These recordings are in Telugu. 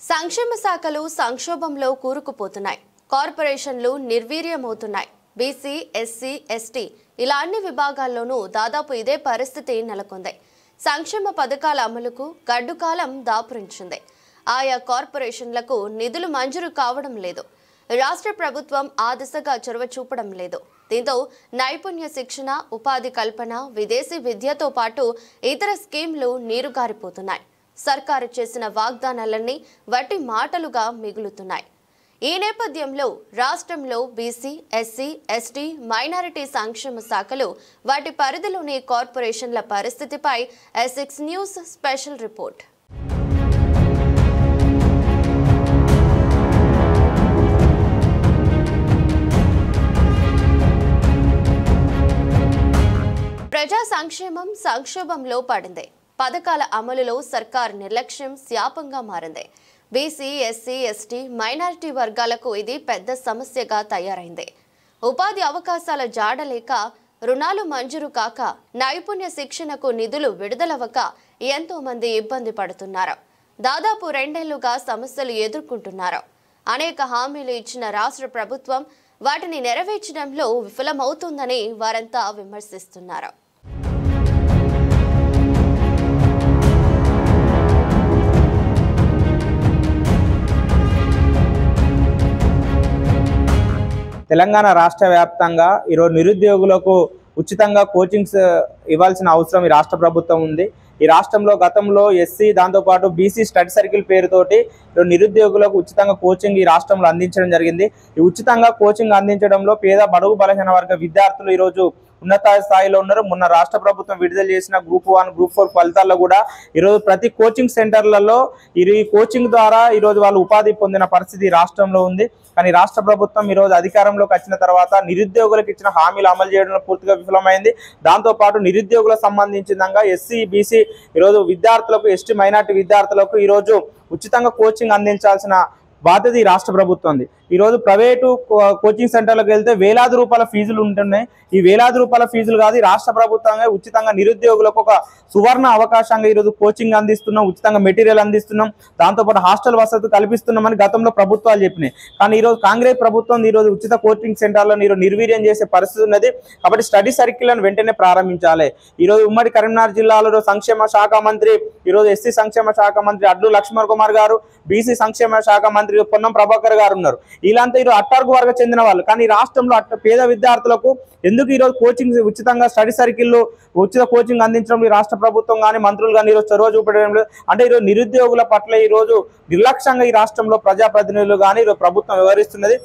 సంక్షేమ శాఖలు సంక్షోభంలో కూరుకుపోతున్నాయి. కార్పొరేషన్లు నిర్వీర్యమవుతున్నాయి. బీసీ, ఎస్సీ, ఎస్టీ ఇలా అన్ని విభాగాల్లోనూ దాదాపు ఇదే పరిస్థితి నెలకొంది. సంక్షేమ పథకాల అమలుకు గడ్డుకాలం దాపురించింది. ఆయా కార్పొరేషన్లకు నిధులు మంజూరు కావడం లేదు. రాష్ట్ర ప్రభుత్వం ఆ దిశగా చొరవ చూపడం లేదు. దీంతో నైపుణ్య శిక్షణ, ఉపాధి కల్పన, విదేశీ విద్యతో పాటు ఇతర స్కీమ్లు నీరుగారిపోతున్నాయి. సర్కారు చేసిన వాగ్దానాలన్నీ వట్టి మాటలుగా మిగులుతున్నాయి. ఈ నేపథ్యంలో రాష్ట్రంలో బీసీ, ఎస్సీ, ఎస్టీ, మైనారిటీ సంక్షేమ శాఖలు వాటి పరిధిలోని కార్పొరేషన్ల పరిస్థితిపై ఎస్ఎక్స్ న్యూస్ స్పెషల్ రిపోర్ట్. ప్రజా సంక్షేమం సంక్షోభంలో పడింది. పథకాల అమలులో సర్కార్ నిర్లక్ష్యం శాపంగా మారింది. బీసీ, ఎస్సీ, ఎస్టీ, మైనారిటీ వర్గాలకు ఇది పెద్ద సమస్యగా తయారైంది. ఉపాధి అవకాశాల జాడలేక, రుణాలు మంజూరు కాక, నైపుణ్య శిక్షణకు నిధులు విడుదలవ్వక ఎంతో మంది ఇబ్బంది పడుతున్నారు. దాదాపు 2 ఏళ్లుగా సమస్యలు ఎదుర్కొంటున్నారు. అనేక హామీలు ఇచ్చిన రాష్ట్ర ప్రభుత్వం వాటిని నెరవేర్చడంలో విఫలమవుతుందని వారంతా విమర్శిస్తున్నారు. తెలంగాణ రాష్ట్ర వ్యాప్తంగా ఈరోజు నిరుద్యోగులకు ఉచితంగా కోచింగ్స్ ఇవ్వాల్సిన అవసరం ఈ రాష్ట్ర ప్రభుత్వం ఉంది. ఈ రాష్ట్రంలో గతంలో ఎస్సీ, దాంతోపాటు బీసీ స్టడీ సర్కిల్ పేరుతోటి నిరుద్యోగులకు ఉచితంగా కోచింగ్ ఈ రాష్ట్రంలో అందించడం జరిగింది. ఈ ఉచితంగా కోచింగ్ అందించడంలో పేద, బడుగు, బలహీన వర్గ విద్యార్థులు ఈరోజు ఉన్నత స్థాయిలో ఉన్నారు. మొన్న రాష్ట్ర ప్రభుత్వం విడుదల చేసిన గ్రూప్ 1, గ్రూప్ 4 ఫలితాల్లో కూడా ఈరోజు ప్రతి కోచింగ్ సెంటర్లలో ఈ కోచింగ్ ద్వారా ఈరోజు వాళ్ళు ఉపాధి పొందిన పరిస్థితి రాష్ట్రంలో ఉంది. కానీ రాష్ట్ర ప్రభుత్వం ఈరోజు అధికారంలోకి వచ్చిన తర్వాత నిరుద్యోగులకు ఇచ్చిన హామీలు అమలు చేయడంలో పూర్తిగా విఫలమైంది. దాంతోపాటు నిరుద్యోగులకు సంబంధించిన ఎస్సీ, బీసీ ఈరోజు విద్యార్థులకు, ఎస్టీ, మైనార్టీ విద్యార్థులకు ఈరోజు ఉచితంగా కోచింగ్ అందించాల్సిన బాధ్యత ఈ రాష్ట్ర ప్రభుత్వంది. ఈరోజు ప్రైవేటు కోచింగ్ సెంటర్లకు వెళ్తే వేలాది రూపాయల ఫీజులు ఉంటున్నాయి. ఈ వేలాది రూపాయల ఫీజులు కాదు, రాష్ట్ర ప్రభుత్వంగా ఉచితంగా నిరుద్యోగులకు ఒక సువర్ణ అవకాశంగా ఈరోజు కోచింగ్ అందిస్తున్నాం, ఉచితంగా మెటీరియల్ అందిస్తున్నాం, దాంతోపాటు హాస్టల్ వసతి కల్పిస్తున్నామని గతంలో ప్రభుత్వాలు చెప్పినాయి. కానీ ఈరోజు కాంగ్రెస్ ప్రభుత్వం ఈరోజు ఉచిత కోచింగ్ సెంటర్లను ఈరోజు నిర్వీర్యం చేసే పరిస్థితి ఉన్నది. కాబట్టి స్టడీ సర్కిళ్లను వెంటనే ప్రారంభించాలి. ఈరోజు ఉమ్మడి కరీంనగర్ జిల్లాలో సంక్షేమ శాఖ మంత్రి, ఈరోజు ఎస్సీ సంక్షేమ శాఖ మంత్రి అడ్లు లక్ష్మణ్ కుమార్ గారు, బీసీ సంక్షేమ శాఖ మంత్రి పొన్నం ప్రభాకర్ గారు ఉన్నారు. ఇలాంటి ఈరోజు అట్టడుగు వర్గం చెందిన వాళ్ళు. కానీ రాష్ట్రంలో పేద విద్యార్థులకు ఎందుకు ఈరోజు కోచింగ్ ఉచితంగా స్టడీ సర్కిల్లో ఉచిత కోచింగ్ అందించడం ఈ రాష్ట్ర ప్రభుత్వం కానీ మంత్రులు కానీ ఈరోజు చొరవ చూపడం లేదు. అంటే ఈరోజు నిరుద్యోగుల పట్ల ఈరోజు నిర్లక్ష్యంగా ఈ రాష్ట్రంలో ప్రజాప్రతినిధులు కానీ ఈరోజు ప్రభుత్వం వ్యవహరిస్తున్నది.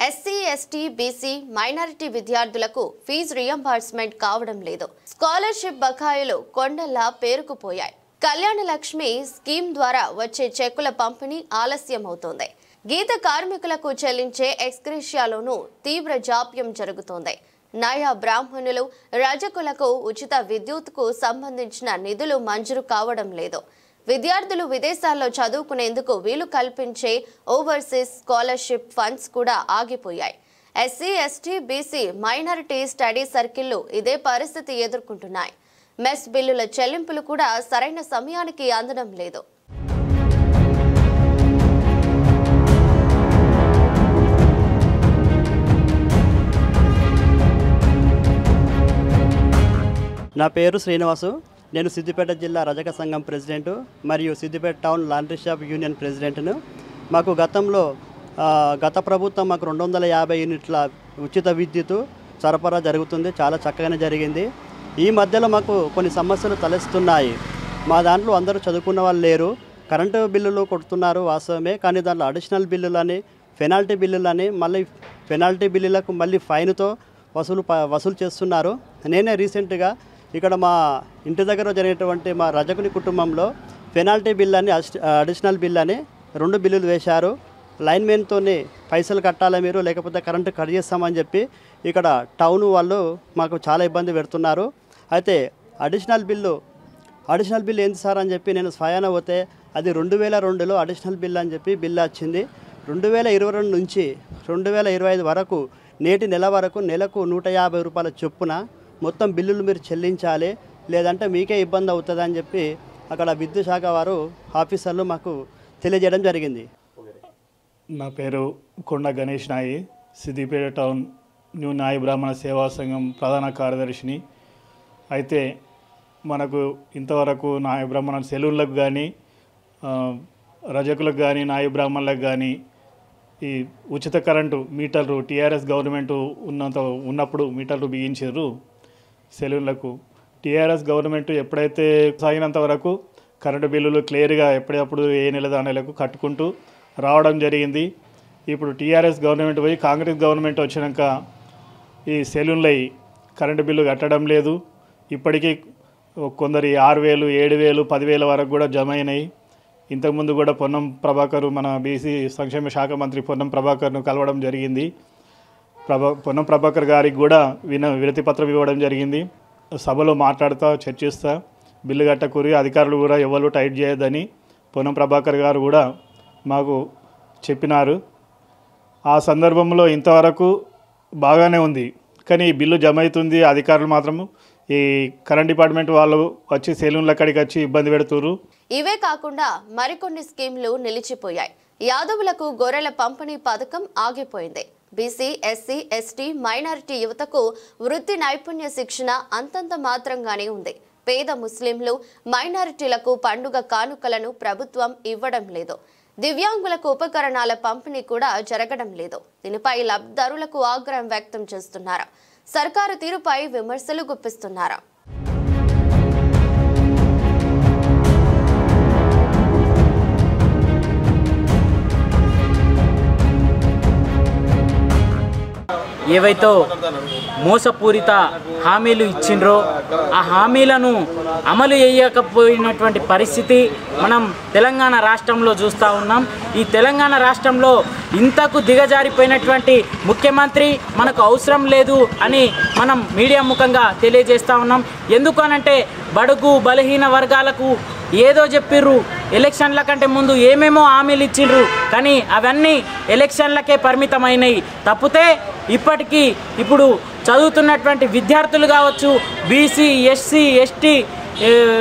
ఎస్సీ, ఎస్టీ, బీసీ, మైనారిటీ విద్యార్థులకు ఫీజు రియంబర్స్మెంట్ కావడం లేదు. స్కాలర్షిప్ బకాయిలు కొండల్లా పేరుకుపోయాయి. కళ్యాణ లక్ష్మి స్కీమ్ ద్వారా వచ్చే చెక్కుల పంపిణీ ఆలస్యం అవుతోంది. గీత కార్మికులకు చెల్లించే ఎక్స్గ్రేషియాలోనూ తీవ్ర జాప్యం జరుగుతోంది. నయా బ్రాహ్మణులు, రజకులకు ఉచిత విద్యుత్కు సంబంధించిన నిధులు మంజూరు కావడం లేదు. విద్యార్థులు విదేశాల్లో చదువుకునేందుకు వీలు కల్పించే ఓవర్సీస్ స్కాలర్షిప్ ఫండ్స్ కూడా ఆగిపోయాయి. SC, ST, BC, minority study సర్కిళ్లు ఇదే పరిస్థితి ఎదుర్కొంటున్నాయి. మెస్ బిల్లుల చెల్లింపులు కూడా సరైన సమయానికి అందడం లేదు. నా పేరు శ్రీనివాసు. నేను సిద్దిపేట జిల్లా రజక సంఘం ప్రెసిడెంటు మరియు Siddipet town laundry shop union ప్రెసిడెంట్ను. మాకు గత ప్రభుత్వం మాకు 250 యూనిట్ల ఉచిత విద్యుత్ సరఫరా జరుగుతుంది. చాలా చక్కగానే జరిగింది. ఈ మధ్యలో మాకు కొన్ని సమస్యలు తలెస్తున్నాయి. మా దాంట్లో అందరూ చదువుకున్న వాళ్ళు లేరు. కరెంటు బిల్లులు కొడుతున్నారు వాస్తవమే, కానీ దాంట్లో అడిషనల్ బిల్లులని, పెనాల్టీ బిల్లులని, మళ్ళీ పెనాల్టీ బిల్లులకు మళ్ళీ ఫైన్తో వసూలు చేస్తున్నారు. నేనే రీసెంట్గా ఇక్కడ మా ఇంటి దగ్గర జరిగినటువంటి మా రజకుని కుటుంబంలో పెనాల్టీ బిల్ అని, అడిషనల్ బిల్ అని 2 బిల్లులు వేశారు. లైన్మెన్తో పైసలు కట్టాలి మీరు, లేకపోతే కరెంటు కట్ చేస్తామని చెప్పి ఇక్కడ టౌన్ వాళ్ళు మాకు చాలా ఇబ్బంది పెడుతున్నారు. అయితే అడిషనల్ బిల్ ఏంటి సార్ అని చెప్పి నేను స్వయాన పోతే అది 2002లో అడిషనల్ బిల్ అని చెప్పి బిల్లు వచ్చింది. 2022 నుంచి 2025 వరకు నేటి నెల వరకు నెలకు 150 రూపాయల చొప్పున మొత్తం బిల్లులు మీరు చెల్లించాలి, లేదంటే మీకే ఇబ్బంది అవుతుందని చెప్పి అక్కడ విద్యుత్ శాఖ వారు ఆఫీసర్లు మాకు తెలియజేయడం జరిగింది. నా పేరు కొండ గణేష్ నాయి, సిద్దిపేట టౌన్ న్యూ నాయి బ్రాహ్మణ సేవా సంఘం ప్రధాన కార్యదర్శిని. అయితే మనకు ఇంతవరకు నాయ బ్రాహ్మణ సెలవులకు కానీ రజకులకు కానీ నాయ బ్రాహ్మణులకు కానీ ఈ ఉచిత కరెంటు మీటర్లు టీఆర్ఎస్ గవర్నమెంట్ ఉన్నప్పుడు మీటర్లు బిగించారు సెలవులకు. టీఆర్ఎస్ గవర్నమెంట్ ఎప్పుడైతే సాగినంత వరకు కరెంటు బిల్లులు క్లియర్గా ఎప్పుడప్పుడు ఏ నెల దానిలకు కట్టుకుంటూ రావడం జరిగింది. ఇప్పుడు టీఆర్ఎస్ గవర్నమెంట్ పోయి కాంగ్రెస్ గవర్నమెంట్ వచ్చినాక ఈ సెలవులై కరెంటు బిల్లు కట్టడం లేదు. ఇప్పటికీ కొందరి 6,000, 7,000, 10,000 వరకు కూడా జమ అయినాయి. ఇంతకుముందు కూడా పొన్నం ప్రభాకర్, మన బీసీ సంక్షేమ శాఖ మంత్రి పొన్నం ప్రభాకర్ను కలవడం జరిగింది. పొన్నం ప్రభాకర్ గారికి కూడా వినతి పత్రం ఇవ్వడం జరిగింది. సభలో మాట్లాడుతూ చర్చిస్తా బిల్లు కట్టకూరి అధికారులు కూడా ఎవరు టైట్ చేయొద్దని పొన్నం ప్రభాకర్ గారు కూడా మాకు చెప్పినారు. ఆ సందర్భంలో ఇంతవరకు బాగానే ఉంది. కానీ ఈ బిల్లు జమ అవుతుంది, అధికారులు మాత్రము ఈ కరెంట్ డిపార్ట్మెంట్ వాళ్ళు వచ్చి సెలూన్ల కాడికి వచ్చి ఇబ్బంది పెడుతున్నారు. ఇవే కాకుండా మరికొన్ని స్కీమ్లు నిలిచిపోయాయి. యాదవులకు గొర్రెల పంపిణీ పథకం ఆగిపోయింది. బీసీ, ఎస్సీ, ఎస్టీ, మైనారిటీ యువతకు వృత్తి నైపుణ్య శిక్షణ అంతంత మాత్రంగానే ఉంది. పేద ముస్లింలు, మైనారిటీలకు పండుగ కానుకలను ప్రభుత్వం ఇవ్వడం లేదు. దివ్యాంగులకు ఉపకరణాల పంపిణీ కూడా జరగడం లేదు. దీనిపై లబ్ధిదారులకు ఆగ్రహం వ్యక్తం చేస్తున్నారు. సర్కారు తీరుపై విమర్శలు గుప్పిస్తున్నారు. ఏవైతే మోసపూరిత హామీలు ఇచ్చిండ్రో ఆ హామీలను అమలు చేయకపోయినటువంటి పరిస్థితి మనం తెలంగాణ రాష్ట్రంలో చూస్తూ ఉన్నాం. ఈ తెలంగాణ రాష్ట్రంలో ఇంతకు దిగజారిపోయినటువంటి ముఖ్యమంత్రి మనకు అవసరం లేదు అని మనం మీడియా ముఖంగా తెలియజేస్తూ ఉన్నాం. ఎందుకనంటే బడుగు బలహీన వర్గాలకు ఏదో చెప్పిర్రు, ఎలక్షన్ల కంటే ముందు ఏమేమో హామీలు ఇచ్చిండ్రు, కానీ అవన్నీ ఎలక్షన్లకే పరిమితమైనవి తప్పితే ఇప్పటికీ ఇప్పుడు చదువుతున్నటువంటి విద్యార్థులు కావచ్చు, బీసీ, ఎస్సీ, ఎస్టీ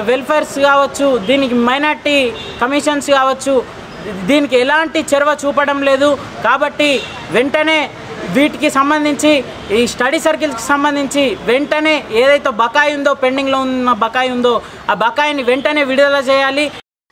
వెల్ఫేర్స్ కావచ్చు, దీనికి మైనార్టీ కమిషన్స్ కావచ్చు, దీనికి ఎలాంటి చొరవ చూపడం లేదు. కాబట్టి వెంటనే వీటికి సంబంధించి ఈ స్టడీ సర్కిల్స్కి సంబంధించి వెంటనే ఏదైతే బకాయి ఉందో, పెండింగ్లో ఉన్న బకాయి ఉందో ఆ బకాయిని వెంటనే విడుదల చేయాలి.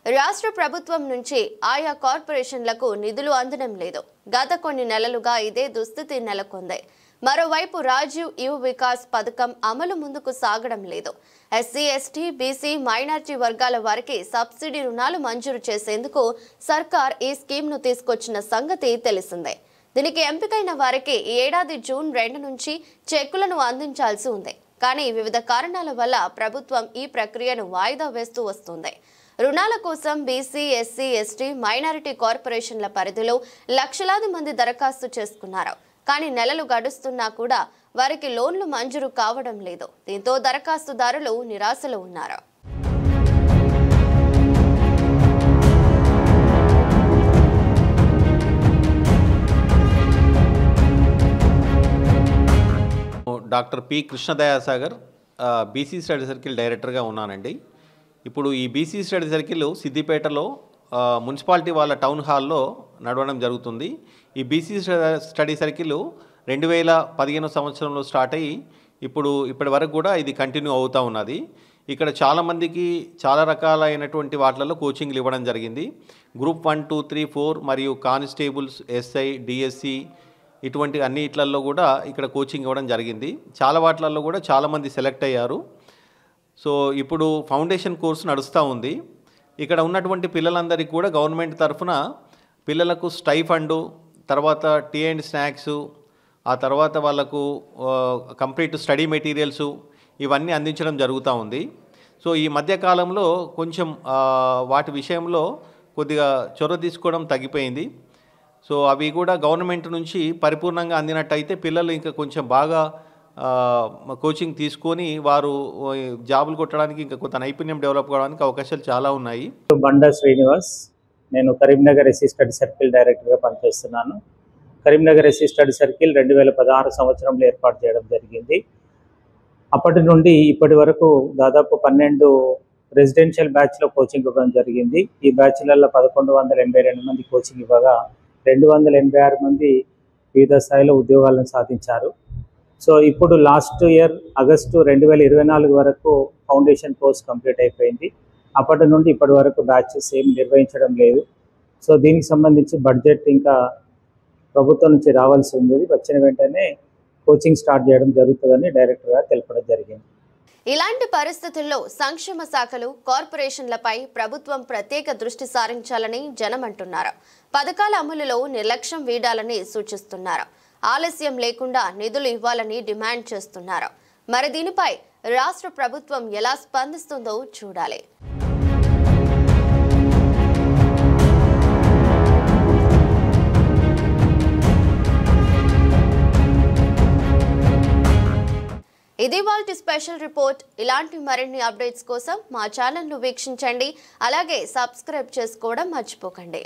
రాష్ట్ర ప్రభుత్వం నుంచి ఆయా కార్పొరేషన్లకు నిధులు అందడం లేదు. గత కొన్ని నెలలుగా ఇదే దుస్థితి నెలకొంది. మరోవైపు రాజీవ్ యువ వికాస్ పథకం అమలు ముందుకు సాగడం లేదు. ఎస్సీ, ఎస్టీ, బీసీ, మైనార్టీ వర్గాల వారికి సబ్సిడీ రుణాలు మంజూరు చేసేందుకు సర్కార్ ఈ స్కీమ్ను తీసుకొచ్చిన సంగతి తెలిసిందే. దీనికి ఎంపికైన వారికి ఈ ఏడాది జూన్ 2 నుంచి చెక్కులను అందించాల్సి ఉంది. కానీ వివిధ కారణాల వల్ల ప్రభుత్వం ఈ ప్రక్రియను వాయిదా వేస్తూ వస్తుంది. రుణాల కోసం బీసీ, ఎస్సీ, ఎస్టీ, మైనారిటీ కార్పొరేషన్ల పరిధిలో లక్షలాది మంది దరఖాస్తు చేసుకున్నారు. కానీ నెలలు గడుస్తున్నా కూడా వారికి లోన్లు మంజూరు కావడం లేదు. దీంతో దరఖాస్తుదారులు నిరాశలో ఉన్నారు. Doctor P Krishnadayasagar, BC study circle డైరెక్టర్గా ఉన్నానండి. ఇప్పుడు ఈ బీసీ స్టడీ సర్కిల్ సిద్దిపేటలో మున్సిపాలిటీ వాళ్ళ టౌన్ హాల్లో నడవడం జరుగుతుంది. ఈ బీసీ స్టడీ సర్కిల్ 2015 సంవత్సరంలో స్టార్ట్ అయ్యి ఇప్పటి వరకు కూడా ఇది కంటిన్యూ అవుతూ ఉన్నది. ఇక్కడ చాలామందికి చాలా రకాలైనటువంటి వాటిలలో కోచింగ్లు ఇవ్వడం జరిగింది. గ్రూప్ 1, 2, 3, 4 మరియు కానిస్టేబుల్స్, ఎస్ఐ, డిఎస్సి ఇటువంటి అన్నిట్లలో కూడా ఇక్కడ కోచింగ్ ఇవ్వడం జరిగింది. చాలా వాటిలలో కూడా చాలామంది సెలెక్ట్ అయ్యారు. సో ఇప్పుడు ఫౌండేషన్ కోర్సు నడుస్తూ ఉంది. ఇక్కడ ఉన్నటువంటి పిల్లలందరికీ కూడా గవర్నమెంట్ తరఫున పిల్లలకు స్టైఫండు, తర్వాత టీ అండ్ స్నాక్స్, ఆ తర్వాత వాళ్ళకు కంప్లీట్ స్టడీ మెటీరియల్స్ ఇవన్నీ అందించడం జరుగుతూ ఉంది. సో ఈ మధ్యకాలంలో కొంచెం వాటి విషయంలో కొద్దిగా చొరవ తీసుకోవడం తగ్గిపోయింది. సో అవి కూడా గవర్నమెంట్ నుంచి పరిపూర్ణంగా అందినట్టయితే పిల్లలు ఇంకా కొంచెం బాగా కోచింగ్ తీసుకొని వారు జాబులు కొట్టడానికి ఇంకా కొంత నైపుణ్యం డెవలప్ కావడానికి అవకాశాలు చాలా ఉన్నాయి. బండా శ్రీనివాస్, నేను కరీంనగర్ ఎస్సీ స్టడీ సర్కిల్ డైరెక్టర్గా పనిచేస్తున్నాను. కరీంనగర్ ఎస్సీ స్టడీ సర్కిల్ 2016 సంవత్సరంలో ఏర్పాటు చేయడం జరిగింది. అప్పటి నుండి ఇప్పటి వరకు దాదాపు 12 రెసిడెన్షియల్ బ్యాచ్లో కోచింగ్ ఇవ్వడం జరిగింది. ఈ బ్యాచ్లలో 1182 మంది కోచింగ్ ఇవ్వగా 286 మంది వివిధ స్థాయిలో ఉద్యోగాలను సాధించారు. సో ఇప్పుడు లాస్ట్ ఇయర్ ఆగస్టు 2024 వరకు ఫౌండేషన్ కోర్స్ కంప్లీట్ అయిపోయింది. అప్పటి నుండి ఇప్పటి వరకు బ్యాచెస్ ఏం నిర్వహించడం లేదు. సో దీనికి సంబంధించి బడ్జెట్ ఇంకా ప్రభుత్వం నుంచి రావాల్సి ఉంది. వచ్చిన వెంటనే కోచింగ్ స్టార్ట్ చేయడం జరుగుతుందని డైరెక్టర్ గారు తెలపడం జరిగింది. ఇలాంటి పరిస్థితుల్లో సంక్షేమ శాఖలు, కార్పొరేషన్లపై ప్రభుత్వం ప్రత్యేక దృష్టి సారించాలని జనం అంటున్నారు. పథకాల అమలులో నిర్లక్ష్యం వీడాలని సూచిస్తున్నారు. ఆలస్యం లేకుండా నిధులు ఇవ్వాలని డిమాండ్ చేస్తున్నారు. మరి దీనిపై రాష్ట్ర ప్రభుత్వం ఎలా స్పందిస్తుందో చూడాలి. ఇది వాల్టి స్పెషల్ రిపోర్ట్. ఇలాంటి మరిన్ని అప్డేట్స్ కోసం మా ఛానల్ను వీక్షించండి. అలాగే సబ్స్క్రైబ్ చేసుకోవడం మర్చిపోకండి.